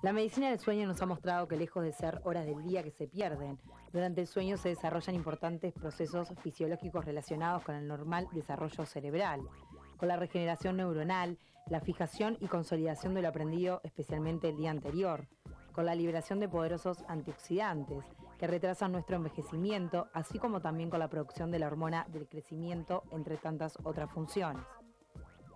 La medicina del sueño nos ha mostrado que lejos de ser horas del día que se pierden, durante el sueño se desarrollan importantes procesos fisiológicos relacionados con el normal desarrollo cerebral, con la regeneración neuronal, la fijación y consolidación de lo aprendido especialmente el día anterior, con la liberación de poderosos antioxidantes que retrasan nuestro envejecimiento, así como también con la producción de la hormona del crecimiento, entre tantas otras funciones.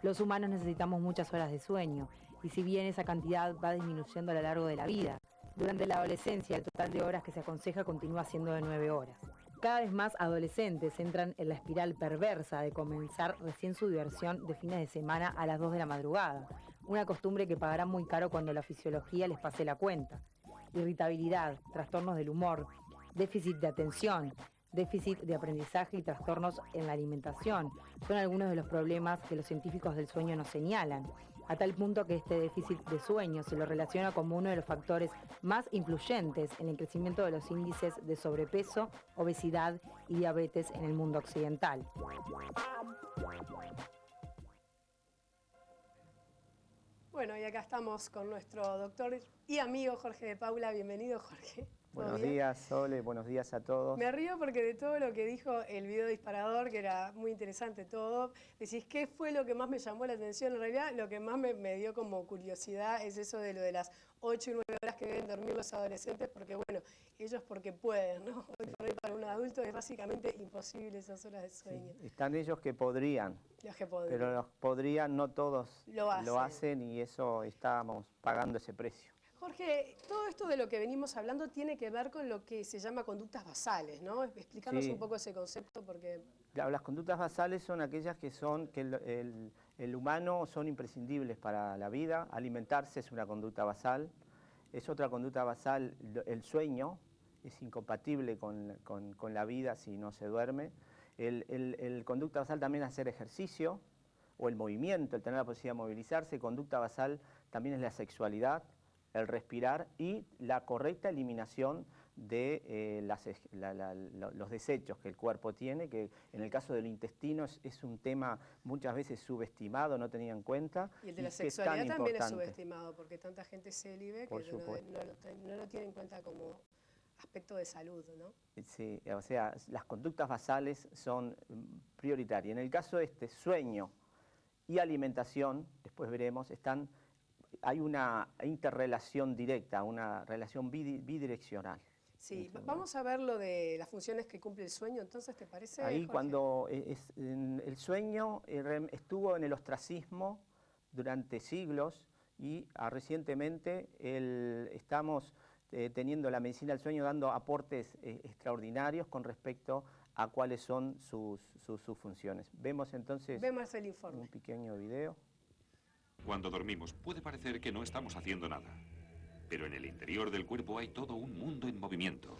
Los humanos necesitamos muchas horas de sueño, y si bien esa cantidad va disminuyendo a lo largo de la vida, durante la adolescencia el total de horas que se aconseja continúa siendo de 9 horas. Cada vez más adolescentes entran en la espiral perversa de comenzar recién su diversión de fines de semana a las 2 de la madrugada, una costumbre que pagarán muy caro cuando la fisiología les pase la cuenta. Irritabilidad, trastornos del humor, déficit de atención, déficit de aprendizaje y trastornos en la alimentación son algunos de los problemas que los científicos del sueño nos señalan, a tal punto que este déficit de sueño se lo relaciona como uno de los factores más influyentes en el crecimiento de los índices de sobrepeso, obesidad y diabetes en el mundo occidental. Bueno, y acá estamos con nuestro doctor y amigo Jorge de Paula. Bienvenido, Jorge. Buenos días, Sole, buenos días a todos. Me río porque de todo lo que dijo el video disparador, que era muy interesante todo, decís, ¿qué fue lo que más me llamó la atención? En realidad, lo que más me dio como curiosidad es eso de lo de las 8 y 9 horas que deben dormir los adolescentes, porque bueno, ellos porque pueden, ¿no? Hoy por hoy para un adulto es básicamente imposible esas horas de sueño. Sí, están ellos que podrían, pero los podrían, no todos lo hacen y eso estamos pagando ese precio. Jorge, todo esto de lo que venimos hablando tiene que ver con lo que se llama conductas basales, ¿no? Explícanos un poco ese concepto porque... Las conductas basales son aquellas que el humano son imprescindibles para la vida. Alimentarse es una conducta basal. Es otra conducta basal, el sueño, es incompatible con la vida si no se duerme. El conducta basal también es hacer ejercicio, o el movimiento, el tener la posibilidad de movilizarse. Conducta basal también es la sexualidad, el respirar y la correcta eliminación de los desechos que el cuerpo tiene, que en el caso del intestino es un tema muchas veces subestimado, no tenido en cuenta. Y el de la sexualidad también es subestimado, porque tanta gente célibe que no lo tiene en cuenta como aspecto de salud, ¿no? Sí, o sea, las conductas basales son prioritarias. En el caso de sueño y alimentación, después veremos, hay una interrelación directa, una relación bidireccional. Sí, vamos a ver lo de las funciones que cumple el sueño, entonces, ¿te parece, Ahí Jorge? cuando el sueño estuvo en el ostracismo durante siglos y recientemente estamos teniendo la medicina del sueño dando aportes extraordinarios con respecto a cuáles son sus funciones. Vemos entonces el informe. Un pequeño video. Cuando dormimos puede parecer que no estamos haciendo nada, pero en el interior del cuerpo hay todo un mundo en movimiento.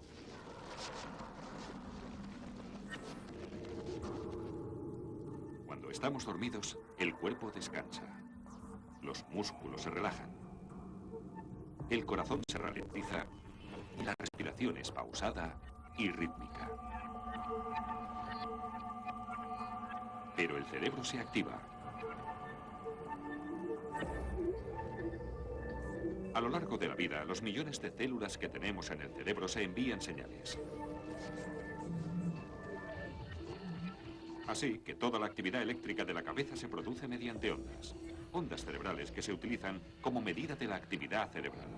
Cuando estamos dormidos, el cuerpo descansa. Los músculos se relajan. El corazón se ralentiza y la respiración es pausada y rítmica. Pero el cerebro se activa. A lo largo de la vida, los millones de células que tenemos en el cerebro se envían señales. Así que toda la actividad eléctrica de la cabeza se produce mediante ondas. Ondas cerebrales que se utilizan como medida de la actividad cerebral.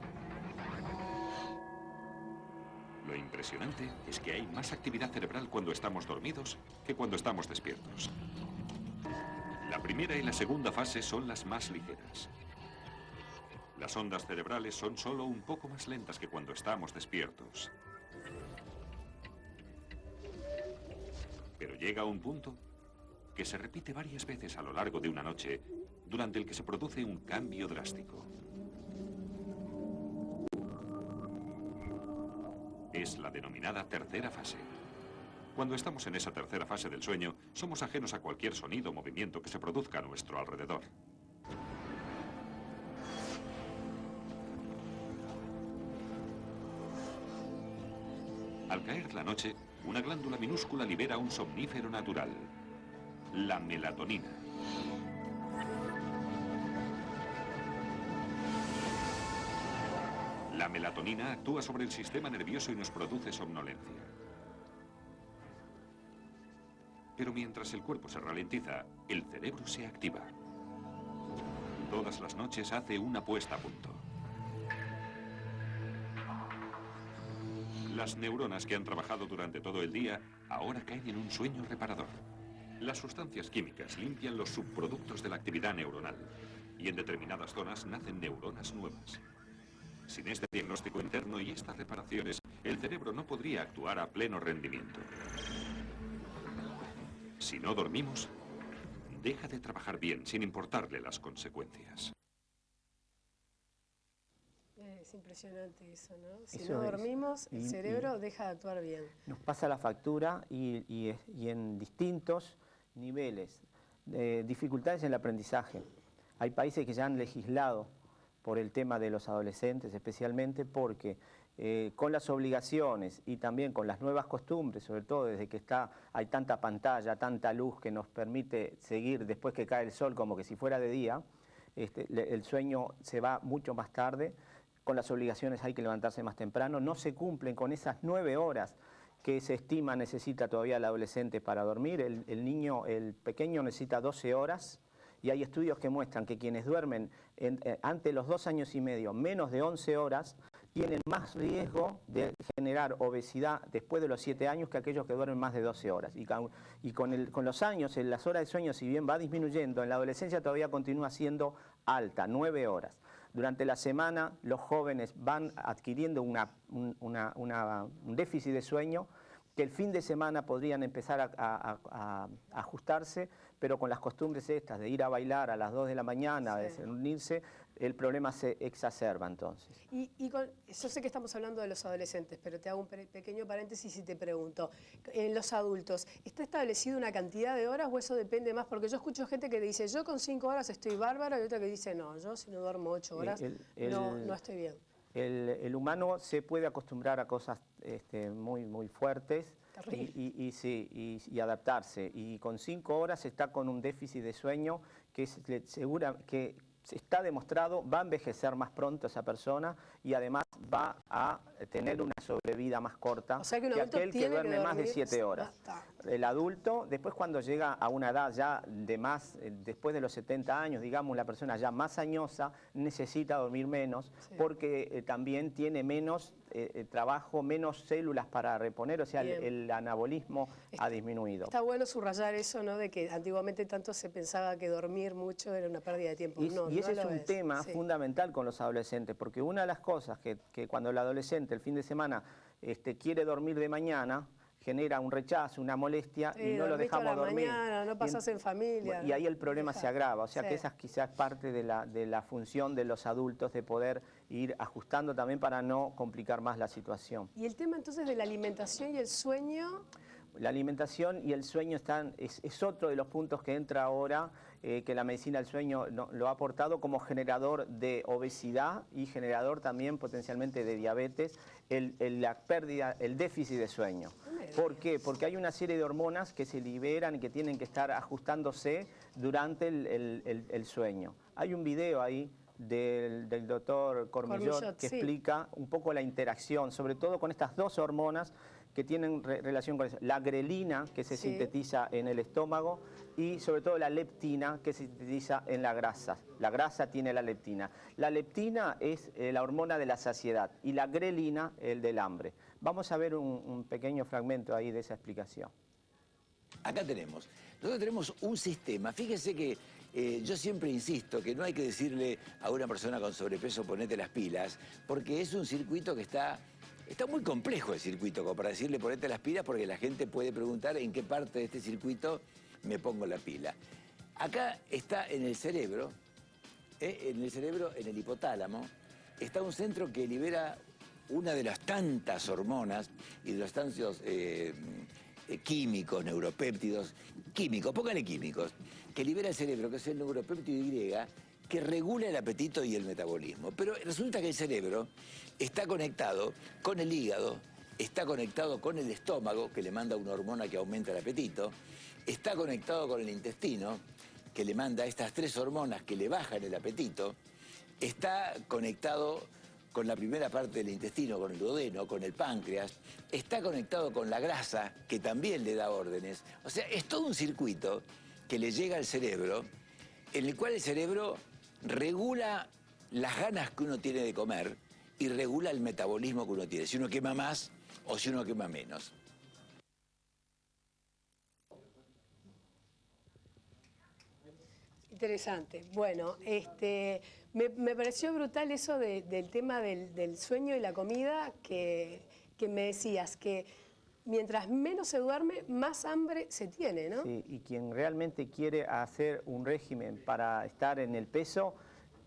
Lo impresionante es que hay más actividad cerebral cuando estamos dormidos que cuando estamos despiertos. La primera y la segunda fase son las más ligeras. Las ondas cerebrales son solo un poco más lentas que cuando estamos despiertos. Pero llega un punto que se repite varias veces a lo largo de una noche, durante el que se produce un cambio drástico. Es la denominada tercera fase. Cuando estamos en esa tercera fase del sueño, somos ajenos a cualquier sonido o movimiento que se produzca a nuestro alrededor. Al caer la noche, una glándula minúscula libera un somnífero natural, la melatonina. La melatonina actúa sobre el sistema nervioso y nos produce somnolencia. Pero mientras el cuerpo se ralentiza, el cerebro se activa. Todas las noches hace una puesta a punto. Las neuronas que han trabajado durante todo el día ahora caen en un sueño reparador. Las sustancias químicas limpian los subproductos de la actividad neuronal y en determinadas zonas nacen neuronas nuevas. Sin este diagnóstico interno y estas reparaciones, el cerebro no podría actuar a pleno rendimiento. Si no dormimos, deja de trabajar bien sin importarle las consecuencias. Es impresionante eso, ¿no? Si Eso no es. dormimos, el cerebro deja de actuar bien. Nos pasa la factura y en distintos niveles. Dificultades en el aprendizaje. Hay países que ya han legislado por el tema de los adolescentes, especialmente porque con las obligaciones y también con las nuevas costumbres, sobre todo desde que hay tanta pantalla, tanta luz que nos permite seguir después que cae el sol como que si fuera de día, el sueño se va mucho más tarde, con las obligaciones hay que levantarse más temprano, no se cumplen con esas 9 horas que se estima necesita todavía el adolescente para dormir, el pequeño necesita 12 horas, y hay estudios que muestran que quienes duermen ante los 2 años y medio menos de 11 horas tienen más riesgo de generar obesidad después de los 7 años que aquellos que duermen más de 12 horas. Y con los años, las horas de sueño, si bien va disminuyendo, en la adolescencia todavía continúa siendo alta, 9 horas. Durante la semana los jóvenes van adquiriendo un déficit de sueño que el fin de semana podrían empezar a ajustarse, pero con las costumbres estas de ir a bailar a las 2 de la mañana, de reunirse, el problema se exacerba entonces. Yo sé que estamos hablando de los adolescentes, pero te hago un pequeño paréntesis y te pregunto, en los adultos, ¿está establecido una cantidad de horas o eso depende más? Porque yo escucho gente que dice, yo con 5 horas estoy bárbara, y otra que dice, no, yo si no duermo 8 horas no estoy bien. El humano se puede acostumbrar a cosas muy fuertes y adaptarse. Y con 5 horas está con un déficit de sueño que está demostrado, va a envejecer más pronto esa persona y además va a tener una sobrevida más corta que aquel que duerme más de 7 horas. El adulto, después cuando llega a una edad ya después de los 70 años, digamos, la persona ya más añosa, necesita dormir menos porque también tiene menos trabajo, menos células para reponer, o sea, el anabolismo ha disminuido. Está bueno subrayar eso, ¿no? De que antiguamente tanto se pensaba que dormir mucho era una pérdida de tiempo. Y ese es un tema fundamental con los adolescentes, porque una de las cosas que cuando el adolescente el fin de semana quiere dormir de mañana, genera un rechazo, una molestia y no lo dejamos dormir. Mañana, no pasas en familia. Y ahí el problema se agrava, o sea que esa es quizás parte de la función de los adultos de poder ir ajustando también para no complicar más la situación. ¿Y el tema entonces de la alimentación y el sueño? La alimentación y el sueño es otro de los puntos que entra ahora, que la medicina del sueño lo ha aportado como generador de obesidad y generador también potencialmente de diabetes, el déficit de sueño. ¿Por qué? Porque hay una serie de hormonas que se liberan y que tienen que estar ajustándose durante el sueño. Hay un video ahí del doctor Cormillot que explica un poco la interacción, sobre todo con estas 2 hormonas que tienen relación con eso. La grelina, que se sintetiza en el estómago, y sobre todo la leptina, que se sintetiza en la grasa. La grasa tiene la leptina. La leptina es la hormona de la saciedad y la grelina el del hambre. Vamos a ver un pequeño fragmento ahí de esa explicación. Acá nosotros tenemos un sistema, fíjese que yo siempre insisto que no hay que decirle a una persona con sobrepeso ponete las pilas, porque es un circuito que está muy complejo el circuito, como para decirle ponete las pilas, porque la gente puede preguntar en qué parte de este circuito me pongo la pila. Acá está en el cerebro, en el hipotálamo, está un centro que libera una de las tantas hormonas y de los tantos químicos, neuropéptidos, póngale químicos, que libera el cerebro, que es el neuropéptido Y, que regula el apetito y el metabolismo. Pero resulta que el cerebro está conectado con el hígado, está conectado con el estómago, que le manda una hormona que aumenta el apetito, está conectado con el intestino, que le manda estas 3 hormonas que le bajan el apetito, está conectado con la primera parte del intestino, con el duodeno, con el páncreas, está conectado con la grasa, que también le da órdenes. O sea, es todo un circuito que le llega al cerebro, en el cual el cerebro regula las ganas que uno tiene de comer y regula el metabolismo que uno tiene, si uno quema más o si uno quema menos. Interesante. Bueno, me pareció brutal eso del tema del sueño y la comida que me decías, que mientras menos se duerme, más hambre se tiene, ¿no? Sí, y quien realmente quiere hacer un régimen para estar en el peso,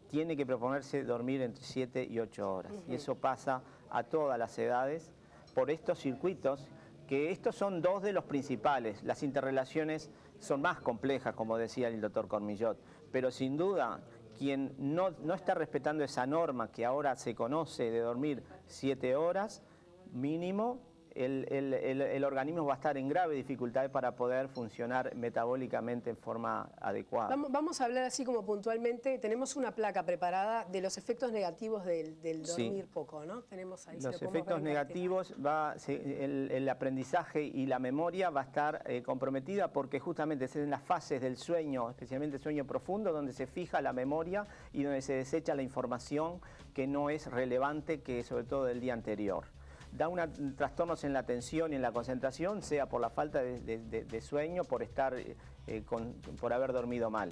tiene que proponerse dormir entre 7 y 8 horas. Y eso pasa a todas las edades por estos circuitos, que estos son dos de los principales. Las interrelaciones son más complejas, como decía el doctor Cormillot, pero sin duda quien no está respetando esa norma que ahora se conoce de dormir 7 horas mínimo, el organismo va a estar en grave dificultad para poder funcionar metabólicamente en forma adecuada. Vamos a hablar así como puntualmente. Tenemos una placa preparada de los efectos negativos del dormir poco, ¿no? Tenemos ahí, los efectos negativos, el aprendizaje y la memoria va a estar comprometida porque justamente es en las fases del sueño, especialmente el sueño profundo, donde se fija la memoria y donde se desecha la información que no es relevante, que sobre todo del día anterior. Da trastornos en la atención y en la concentración, sea por la falta de sueño, por haber dormido mal.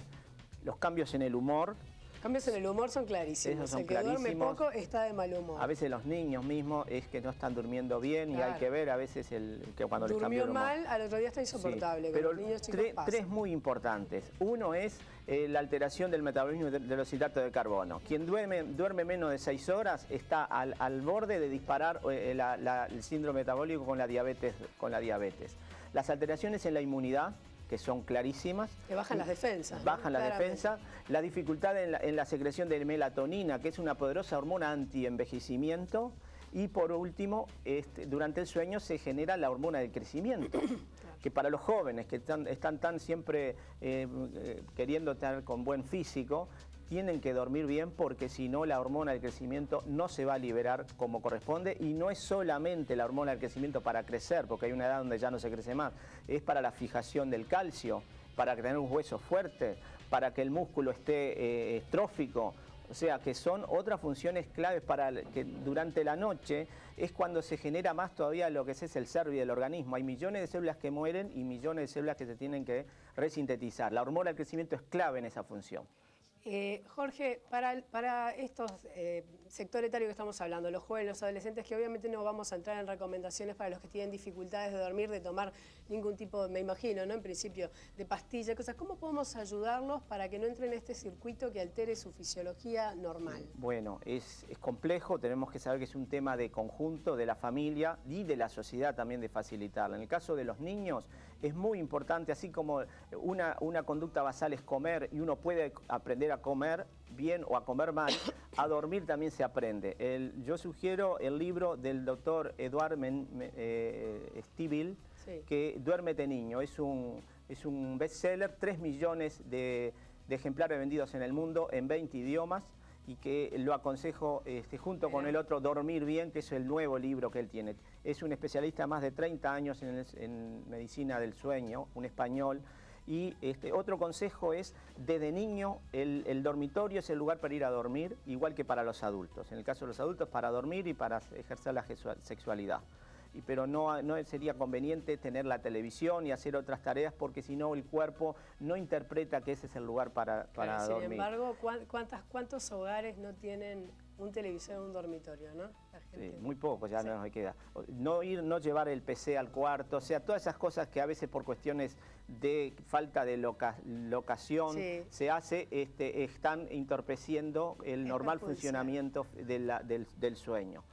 Los cambios en el humor. Cambios en el humor son clarísimos. Esos son el que duerme poco está de mal humor. A veces los niños mismos es que no están durmiendo bien, claro. Y hay que ver a veces que cuando les cambia el humor. Durmió mal, al otro día está insoportable. Sí, pero los niños chicos tres muy importantes. Uno es la alteración del metabolismo de los hidratos de carbono. Quien duerme menos de 6 horas está al borde de disparar el síndrome metabólico con la diabetes. Las alteraciones en la inmunidad, que son clarísimas. Que bajan las defensas. Bajan las defensas. La dificultad en la secreción de melatonina, que es una poderosa hormona anti-envejecimiento. Y por último, durante el sueño se genera la hormona del crecimiento. Que para los jóvenes que están tan siempre queriendo tener con buen físico, tienen que dormir bien porque si no la hormona del crecimiento no se va a liberar como corresponde, y no es solamente la hormona del crecimiento para crecer, porque hay una edad donde ya no se crece más, es para la fijación del calcio, para tener un hueso fuerte, para que el músculo esté estrófico. O sea, que son otras funciones claves para que durante la noche es cuando se genera más todavía lo que es el CERVI del organismo. Hay millones de células que mueren y millones de células que se tienen que resintetizar. La hormona del crecimiento es clave en esa función. Jorge, para estos sector etario que estamos hablando, los jóvenes, los adolescentes, que obviamente no vamos a entrar en recomendaciones para los que tienen dificultades de dormir, de tomar ningún tipo, me imagino, ¿no? En principio, de pastilla, cosas. ¿Cómo podemos ayudarlos para que no entren en este circuito que altere su fisiología normal? Bueno, es complejo, tenemos que saber que es un tema de conjunto, de la familia y de la sociedad también de facilitarla. En el caso de los niños es muy importante, así como una conducta basal es comer y uno puede aprender a comer bien o a comer mal, a dormir también se aprende. Yo sugiero el libro del doctor Eduard Stiebel, sí, que Duérmete Niño. Es un bestseller, 3 millones de ejemplares vendidos en el mundo en 20 idiomas, y que lo aconsejo junto con el otro, Dormir Bien, que es el nuevo libro que él tiene. Es un especialista más de 30 años en medicina del sueño, un español. Y otro consejo es, desde niño, el dormitorio es el lugar para ir a dormir, igual que para los adultos. En el caso de los adultos, para dormir y para ejercer la sexualidad. Pero no sería conveniente tener la televisión y hacer otras tareas, porque si no el cuerpo no interpreta que ese es el lugar para dormir. Sin embargo, ¿cuántos hogares no tienen un televisor en un dormitorio, no? Sí, muy poco, ya sí, no nos queda. No llevar el PC al cuarto, o sea, todas esas cosas que a veces por cuestiones de falta de locación sí, están entorpeciendo el normal funcionamiento del sueño.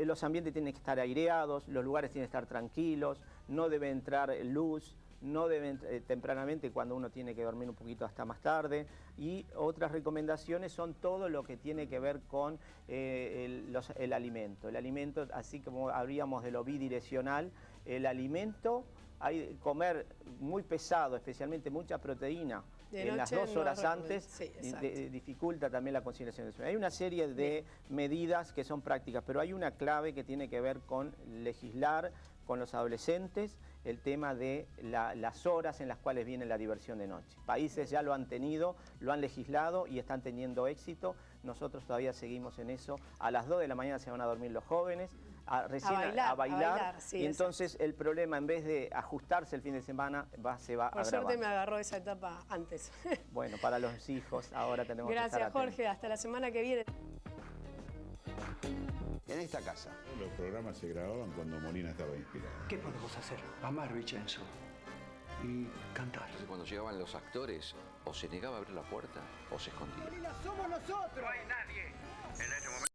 Los ambientes tienen que estar aireados, los lugares tienen que estar tranquilos, no debe entrar luz, no deben tempranamente, cuando uno tiene que dormir un poquito hasta más tarde. Y otras recomendaciones son todo lo que tiene que ver con el alimento. El alimento, así como habríamos de lo bidireccional, el alimento, hay comer muy pesado, especialmente mucha proteína, en las noche 2 no horas recomiendo. antes, Sí, exacto. dificulta también la conciliación del sueño. Hay una serie de medidas que son prácticas, pero hay una clave que tiene que ver con legislar con los adolescentes el tema de las horas en las cuales viene la diversión de noche. Países ya lo han tenido, lo han legislado y están teniendo éxito. Nosotros todavía seguimos en eso. A las 2 de la mañana se van a dormir los jóvenes, a bailar, sí, y entonces el problema, en vez de ajustarse el fin de semana, se va Por agravando. suerte me agarró esa etapa antes. Bueno, para los hijos ahora tenemos que estar Gracias, atentos. Jorge. Hasta la semana que viene. En esta casa. Los programas se grababan cuando Molina estaba inspirado. ¿Qué podemos hacer? Amar, Vincenzo. Y cantar. Cuando llegaban los actores, o se negaba a abrir la puerta o se escondía. ¡Molina, somos nosotros! No hay nadie en ese momento.